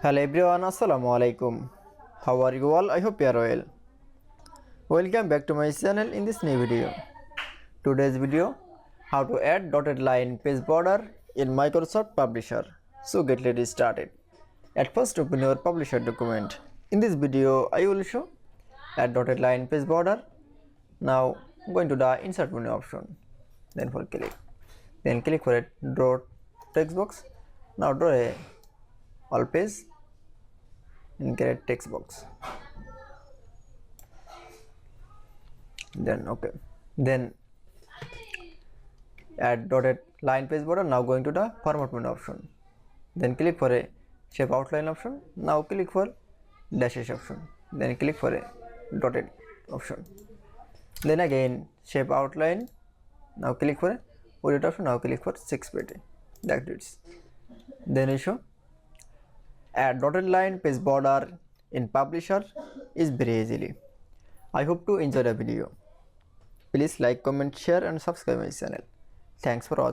Hello everyone, Assalamu alaikum. How are you all? I hope you are well. Welcome back to my channel in this new video. Today's video, how to add dotted line page border in Microsoft Publisher. So get ready started. At first open your Publisher document. In this video, I will show add dotted line page border. Now going to the insert menu option. Then for click. Then click for a draw text box. Now draw a all page and create text box. Then okay. Then add dotted line page border. Now going to the format menu option. Then click for a shape outline option. Now click for dashes option. Then click for a dotted option. Then again shape outline. Now click for a edit option. Now click for 6 page. That's it. Then you show add dotted line page border in Publisher is very easily. I hope to enjoy the video. Please like, comment, share and subscribe my channel. Thanks for watching.